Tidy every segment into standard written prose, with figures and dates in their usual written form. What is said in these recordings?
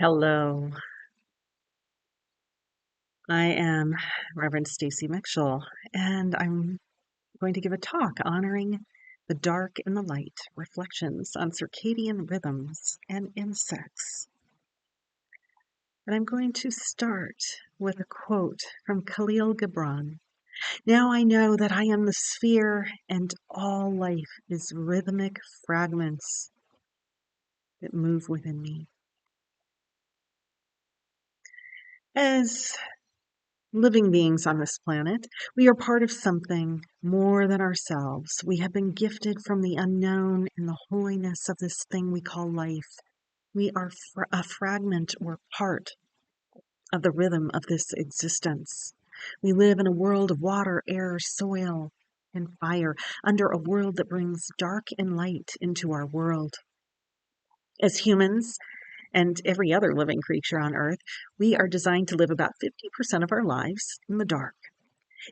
Hello, I am Reverend Stacey Mitchell, and I'm going to give a talk honoring the dark and the light, reflections on circadian rhythms and insects. And I'm going to start with a quote from Khalil Gibran. Now I know that I am the sphere, and all life is rhythmic fragments that move within me. As living beings on this planet, we are part of something more than ourselves. We have been gifted from the unknown and the holiness of this thing we call life. We are a fragment or part of the rhythm of this existence. We live in a world of water, air, soil, and fire, under a world that brings dark and light into our world. As humans, and every other living creature on Earth, we are designed to live about 50% of our lives in the dark.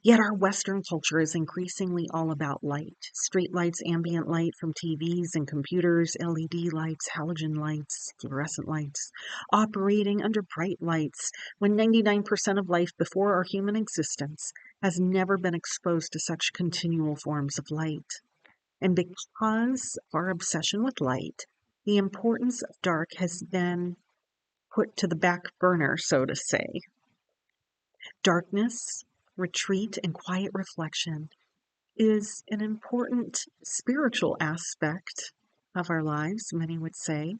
Yet our Western culture is increasingly all about light. Street lights, ambient light from TVs and computers, LED lights, halogen lights, fluorescent lights, operating under bright lights when 99% of life before our human existence has never been exposed to such continual forms of light. And because of our obsession with light, the importance of dark has been put to the back burner, so to say. Darkness, retreat, and quiet reflection is an important spiritual aspect of our lives, many would say.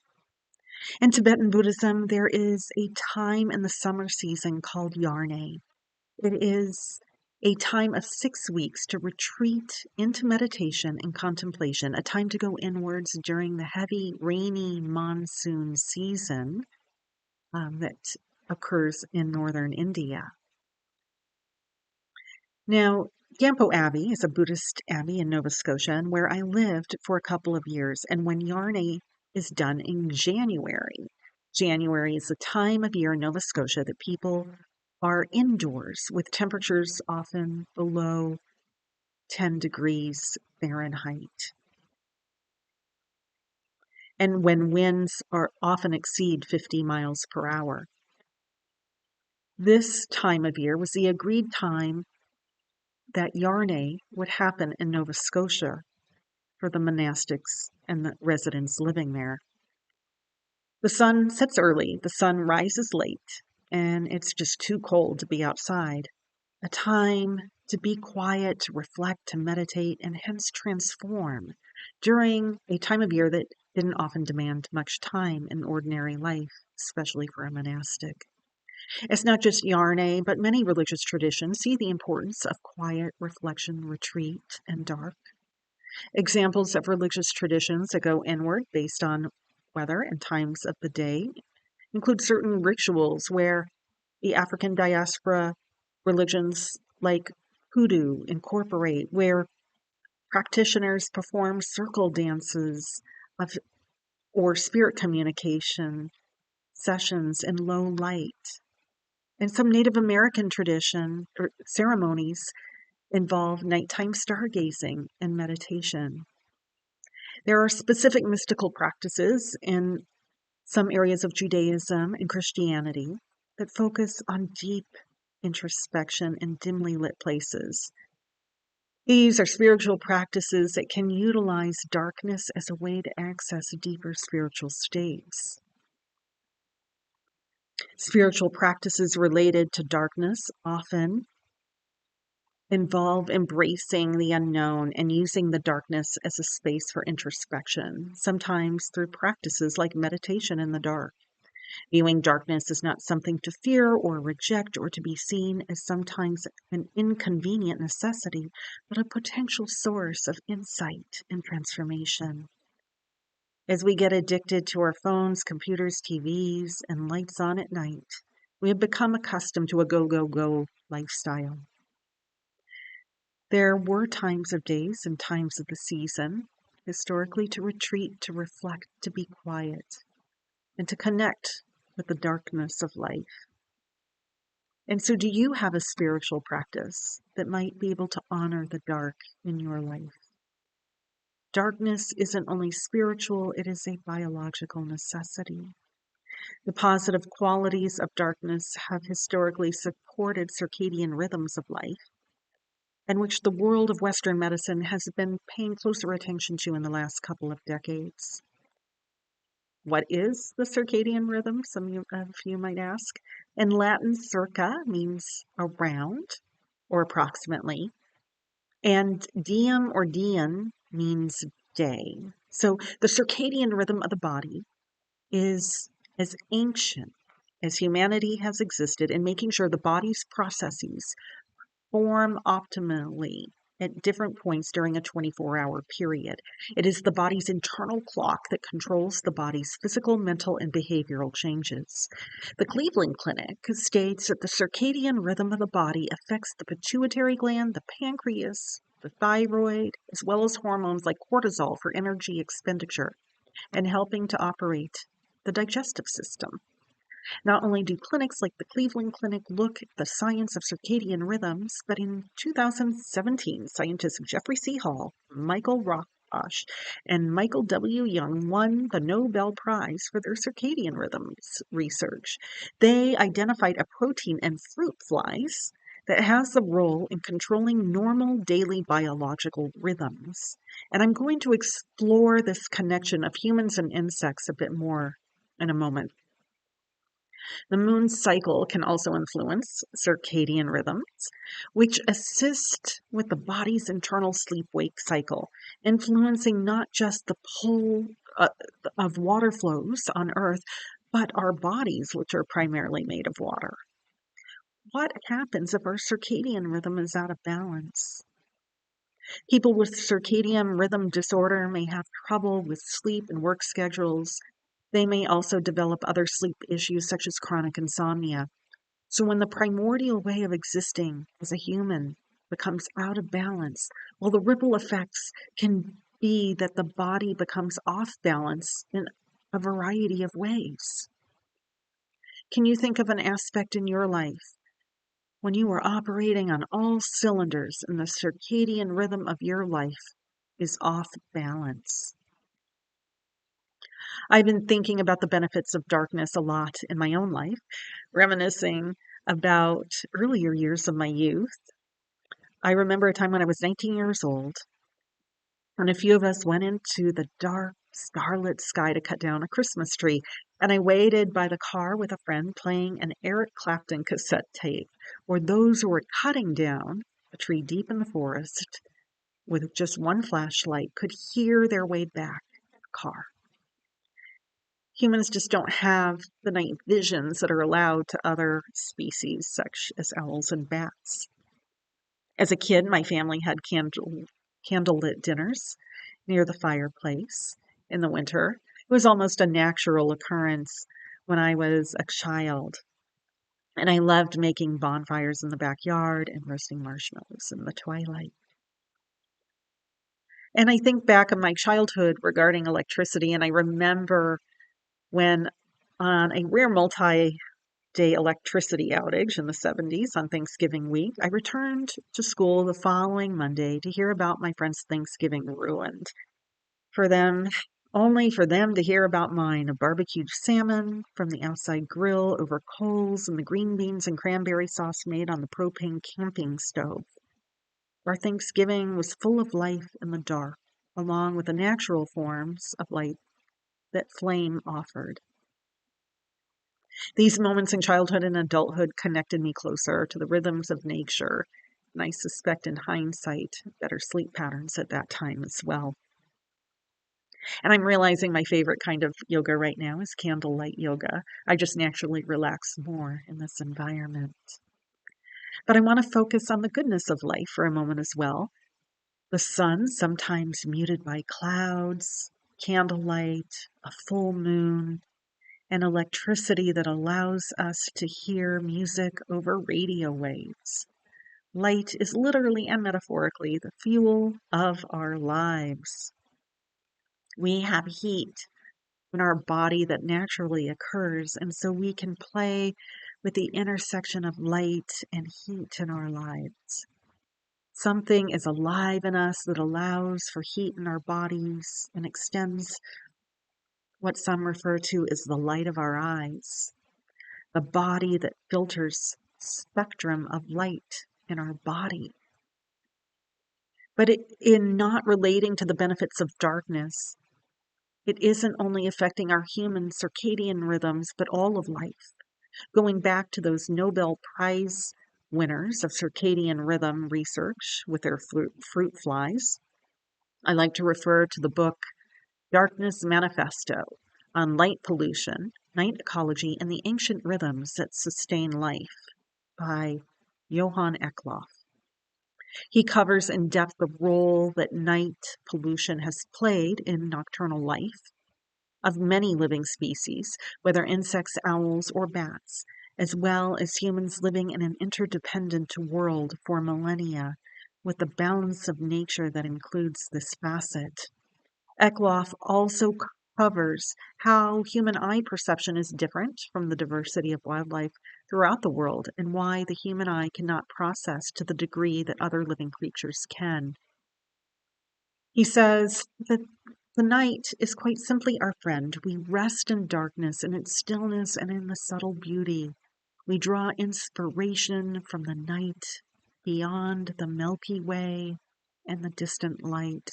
In Tibetan Buddhism, there is a time in the summer season called Yarne. It is a time of 6 weeks to retreat into meditation and contemplation, a time to go inwards during the heavy, rainy monsoon season that occurs in northern India. Now, Gampo Abbey is a Buddhist abbey in Nova Scotia, and where I lived for a couple of years. And when Yarne is done in January, January is the time of year in Nova Scotia that people are indoors with temperatures often below 10 degrees Fahrenheit. And when winds are often exceed 50 miles per hour. This time of year was the agreed time that Yarne would happen in Nova Scotia for the monastics and the residents living there. The sun sets early, the sun rises late, and it's just too cold to be outside. A time to be quiet, to reflect, to meditate, and hence transform during a time of year that didn't often demand much time in ordinary life, especially for a monastic. It's not just Yarne, but many religious traditions see the importance of quiet reflection, retreat, and dark. Examples of religious traditions that go inward based on weather and times of the day include certain rituals where the African diaspora religions like Hoodoo incorporate, where practitioners perform circle dances of, or spirit communication sessions in low light. And some Native American tradition or ceremonies involve nighttime stargazing and meditation. There are specific mystical practices in some areas of Judaism and Christianity that focus on deep introspection in dimly lit places. These are spiritual practices that can utilize darkness as a way to access deeper spiritual states. Spiritual practices related to darkness often involve embracing the unknown and using the darkness as a space for introspection, sometimes through practices like meditation in the dark. Viewing darkness as not something to fear or reject or to be seen as sometimes an inconvenient necessity, but a potential source of insight and transformation. As we get addicted to our phones, computers, TVs, and lights on at night, we have become accustomed to a go, go, go lifestyle. There were times of days and times of the season, historically, to retreat, to reflect, to be quiet, and to connect with the darkness of life. And so, do you have a spiritual practice that might be able to honor the dark in your life? Darkness isn't only spiritual, it is a biological necessity. The positive qualities of darkness have historically supported circadian rhythms of life, and which the world of Western medicine has been paying closer attention to in the last couple of decades. What is the circadian rhythm? Some of you might ask. In Latin, circa means around or approximately, and diem or dian means day. So the circadian rhythm of the body is as ancient as humanity has existed in making sure the body's processes form optimally at different points during a 24-hour period. It is the body's internal clock that controls the body's physical, mental, and behavioral changes. The Cleveland Clinic states that the circadian rhythm of the body affects the pituitary gland, the pancreas, the thyroid, as well as hormones like cortisol for energy expenditure and helping to operate the digestive system. Not only do clinics like the Cleveland Clinic look at the science of circadian rhythms, but in 2017, scientists Jeffrey C. Hall, Michael Rothbosch, and Michael W. Young won the Nobel Prize for their circadian rhythms research. They identified a protein in fruit flies that has the role in controlling normal daily biological rhythms. And I'm going to explore this connection of humans and insects a bit more in a moment. The moon's cycle can also influence circadian rhythms, which assist with the body's internal sleep-wake cycle, influencing not just the pull of water flows on Earth, but our bodies, which are primarily made of water. What happens if our circadian rhythm is out of balance? People with circadian rhythm disorder may have trouble with sleep and work schedules. They may also develop other sleep issues such as chronic insomnia. So when the primordial way of existing as a human becomes out of balance, well, the ripple effects can be that the body becomes off balance in a variety of ways. Can you think of an aspect in your life when you are operating on all cylinders and the circadian rhythm of your life is off balance? I've been thinking about the benefits of darkness a lot in my own life, reminiscing about earlier years of my youth. I remember a time when I was 19 years old, and a few of us went into the dark, starlit sky to cut down a Christmas tree. And I waited by the car with a friend playing an Eric Clapton cassette tape, where those who were cutting down a tree deep in the forest with just one flashlight could hear their way back to the car. Humans just don't have the night visions that are allowed to other species, such as owls and bats. As a kid, my family had candlelit dinners near the fireplace in the winter. It was almost a natural occurrence when I was a child. And I loved making bonfires in the backyard and roasting marshmallows in the twilight. And I think back on my childhood regarding electricity, and I remember when on a rare multi-day electricity outage in the 70s on Thanksgiving week, I returned to school the following Monday to hear about my friend's Thanksgiving ruined. Only for them to hear about mine, a barbecued salmon from the outside grill over coals and the green beans and cranberry sauce made on the propane camping stove. Our Thanksgiving was full of life in the dark, along with the natural forms of light that flame offered. These moments in childhood and adulthood connected me closer to the rhythms of nature, and I suspect in hindsight, better sleep patterns at that time as well. And I'm realizing my favorite kind of yoga right now is candlelight yoga. I just naturally relax more in this environment. But I want to focus on the goodness of life for a moment as well. The sun, sometimes muted by clouds, candlelight, a full moon, and electricity that allows us to hear music over radio waves. Light is literally and metaphorically the fuel of our lives. We have heat in our body that naturally occurs, and so we can play with the intersection of light and heat in our lives. Something is alive in us that allows for heat in our bodies and extends what some refer to as the light of our eyes, the body that filters spectrum of light in our body. But in not relating to the benefits of darkness, it isn't only affecting our human circadian rhythms, but all of life. Going back to those Nobel Prize winners of circadian rhythm research with their fruit flies, I like to refer to the book Darkness Manifesto on Light Pollution, Night Ecology, and the Ancient Rhythms that Sustain Life by Johann Eklof. He covers in depth the role that night pollution has played in nocturnal life of many living species, whether insects, owls, or bats, as well as humans living in an interdependent world for millennia, with the balance of nature that includes this facet. Eklof also covers how human eye perception is different from the diversity of wildlife throughout the world, and why the human eye cannot process to the degree that other living creatures can. He says that the night is quite simply our friend. We rest in darkness, in its stillness, and in the subtle beauty. We draw inspiration from the night beyond the Milky Way and the distant light.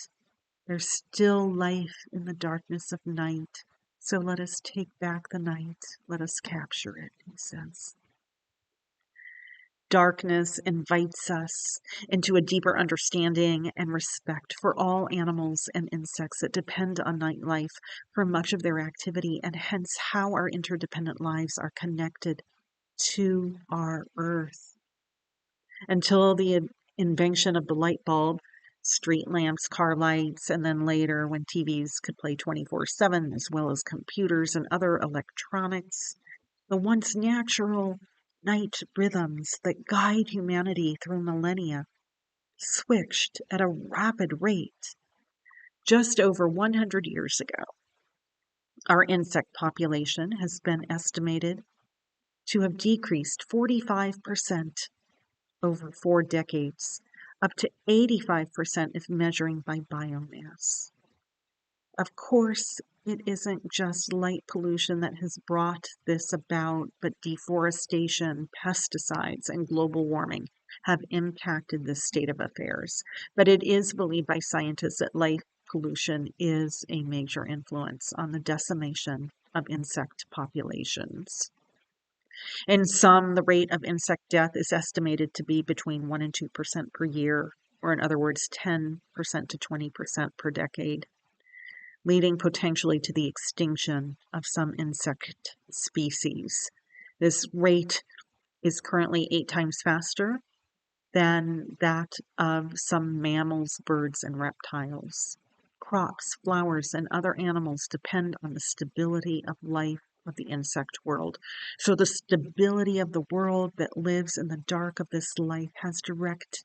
There's still life in the darkness of night, so let us take back the night. Let us capture it, he says. Darkness invites us into a deeper understanding and respect for all animals and insects that depend on night life for much of their activity, and hence how our interdependent lives are connected to our earth. Until the invention of the light bulb, street lamps, car lights, and then later when TVs could play 24/7, as well as computers and other electronics, the once natural night rhythms that guide humanity through millennia switched at a rapid rate. Just over 100 years ago, our insect population has been estimated to have decreased 45% over 4 decades, up to 85% if measuring by biomass. Of course, it isn't just light pollution that has brought this about, but deforestation, pesticides, and global warming have impacted this state of affairs. But it is believed by scientists that light pollution is a major influence on the decimation of insect populations. In some, the rate of insect death is estimated to be between 1% and 2% per year, or in other words, 10% to 20% per decade, leading potentially to the extinction of some insect species. This rate is currently 8 times faster than that of some mammals, birds, and reptiles. Crops, flowers, and other animals depend on the stability of life of the insect world. So the stability of the world that lives in the dark of this life has direct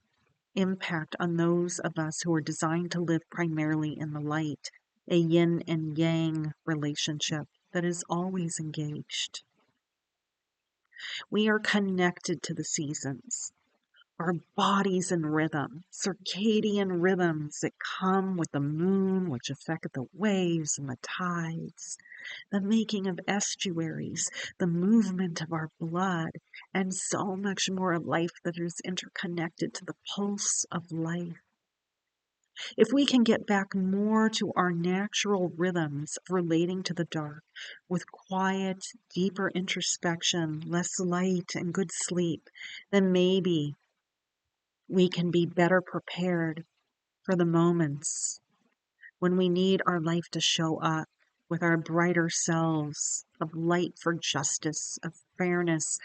impact on those of us who are designed to live primarily in the light, a yin and yang relationship that is always engaged. We are connected to the seasons, our bodies and rhythm, circadian rhythms that come with the moon, which affect the waves and the tides, the making of estuaries, the movement of our blood, and so much more of life that is interconnected to the pulse of life. If we can get back more to our natural rhythms of relating to the dark, with quiet, deeper introspection, less light, and good sleep, then maybe we can be better prepared for the moments when we need our life to show up with our brighter selves of light for justice, of fairness,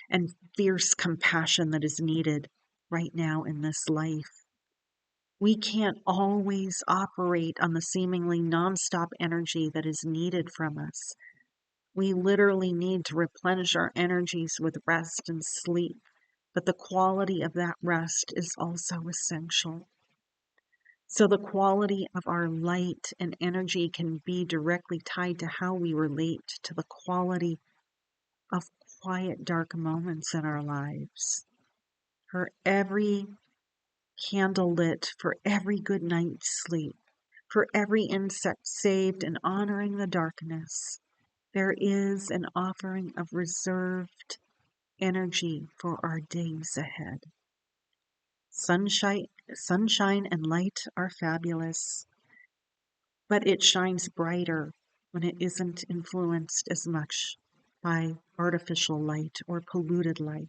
and fierce compassion that is needed right now in this life. We can't always operate on the seemingly nonstop energy that is needed from us. We literally need to replenish our energies with rest and sleep, but the quality of that rest is also essential. So the quality of our light and energy can be directly tied to how we relate to the quality of quiet, dark moments in our lives. For every candle lit, for every good night's sleep, For every insect saved in honoring the darkness, there is an offering of reserved energy for our days ahead. Sunshine and light are fabulous, but it shines brighter when it isn't influenced as much by artificial light or polluted light.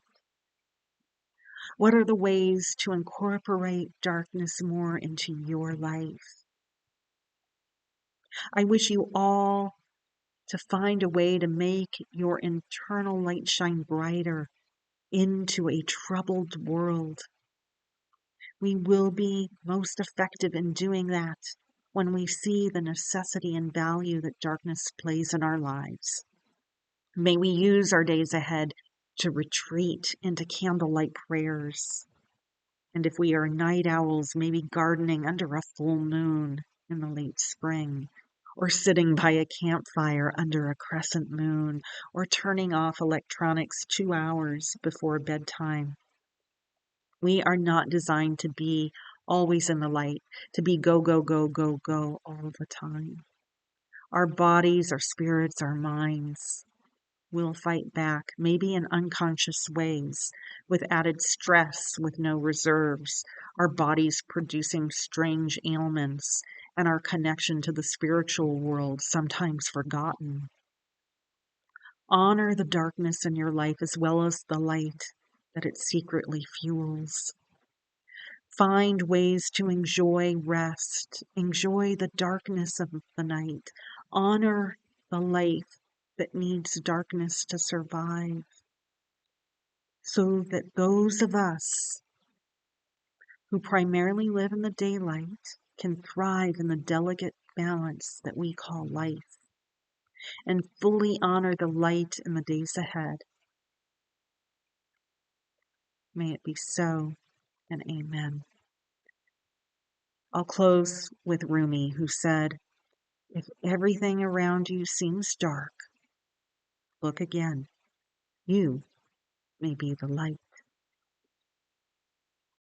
What are the ways to incorporate darkness more into your life? I wish you all to find a way to make your internal light shine brighter into a troubled world. We will be most effective in doing that when we see the necessity and value that darkness plays in our lives. May we use our days ahead to retreat into candlelight prayers. And if we are night owls, maybe gardening under a full moon in the late spring, or sitting by a campfire under a crescent moon, or turning off electronics 2 hours before bedtime. We are not designed to be always in the light, to be go, go, go, go, go all the time. Our bodies, our spirits, our minds will fight back, maybe in unconscious ways, with added stress, with no reserves, our bodies producing strange ailments, and our connection to the spiritual world sometimes forgotten. Honor the darkness in your life as well as the light that it secretly fuels. Find ways to enjoy rest, enjoy the darkness of the night, honor the life that needs darkness to survive, so that those of us who primarily live in the daylight can thrive in the delicate balance that we call life, and fully honor the light in the days ahead. May it be so, and amen. I'll close with Rumi, who said, "If everything around you seems dark, look again. You may be the light."